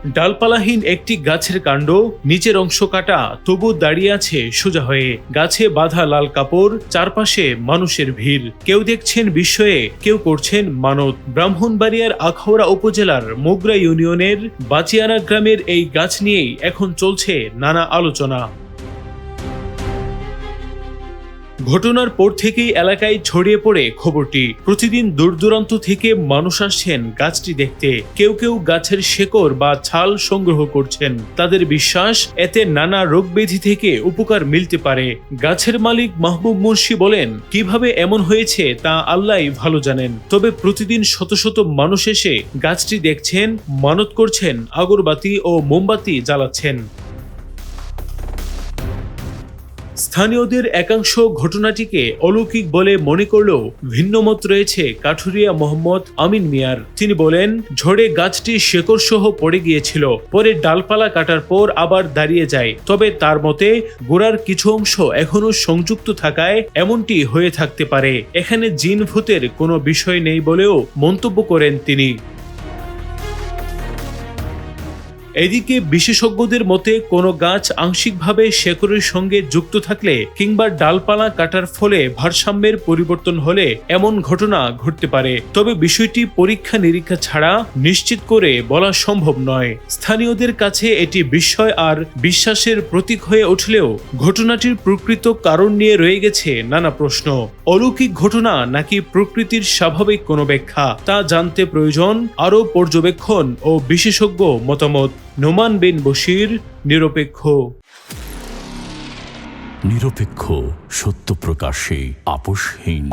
ডালপালাহীন একটি গাছের কাণ্ড, নিচের অংশ কাটা, তবু দাঁড়িয়ে আছে সোজা হয়ে। গাছে বাঁধা লাল কাপড়, চারপাশে মানুষের ভিড়। কেউ দেখছেন বিস্ময়ে, কেউ করছেন মানত। ব্রাহ্মণবাড়িয়ার আখাউড়া উপজেলার মোগরা ইউনিয়নের বাচিয়ানা গ্রামের এই গাছ নিয়েই এখন চলছে নানা আলোচনা। ঘটনার পর থেকেই এলাকায় ছড়িয়ে পড়ে খবরটি। প্রতিদিন দূর দূরান্ত থেকে মানুষ আসছেন গাছটি দেখতে। কেউ কেউ গাছের শেকড় বা ছাল সংগ্রহ করছেন। তাদের বিশ্বাস, এতে নানা রোগ ব্যাধি থেকে উপকার মিলতে পারে। গাছের মালিক মাহবুব মুন্সি বলেন, কিভাবে এমন হয়েছে তা আল্লাহই ভালো জানেন। তবে প্রতিদিন শত শত মানুষ এসে গাছটি দেখছেন, মানত করছেন, আগরবাতি ও মোমবাতি জ্বালাচ্ছেন। স্থানীয়দের একাংশ ঘটনাটিকে অলৌকিক বলে মনে করলেও ভিন্নমত রয়েছে কাঠুরিয়া মোহাম্মদ আমিন মিয়ার। তিনি বলেন, ঝড়ে গাছটি শেকড় সহ পড়ে গিয়েছিল, পরে ডালপালা কাটার পর আবার দাঁড়িয়ে যায়। তবে তার মতে গোড়ার কিছু অংশ এখনো সংযুক্ত থাকায় এমনটি হয়ে থাকতে পারে। এখানে জিন ভূতের কোনো বিষয় নেই বলেও মন্তব্য করেন তিনি। এদিকে বিশেষজ্ঞদের মতে কোনো গাছ আংশিকভাবে শেকড়ের সঙ্গে যুক্ত থাকলে কিংবা ডালপালা কাটার ফলে ভারসাম্যের পরিবর্তন হলে এমন ঘটনা ঘটতে পারে। তবে বিষয়টি পরীক্ষা নিরীক্ষা ছাড়া নিশ্চিত করে বলা সম্ভব নয়। স্থানীয়দের কাছে এটি বিস্ময় আর বিশ্বাসের প্রতীক হয়ে উঠলেও ঘটনাটির প্রকৃত কারণ নিয়ে রয়ে গেছে নানা প্রশ্ন। অলৌকিক ঘটনা নাকি প্রকৃতির স্বাভাবিক কোনো ব্যাখ্যা, তা জানতে প্রয়োজন আরও পর্যবেক্ষণ ও বিশেষজ্ঞ মতামত। নোমান বিন বশির, নিরপেক্ষ। নিরপেক্ষ, সত্য প্রকাশে আপোষহীন।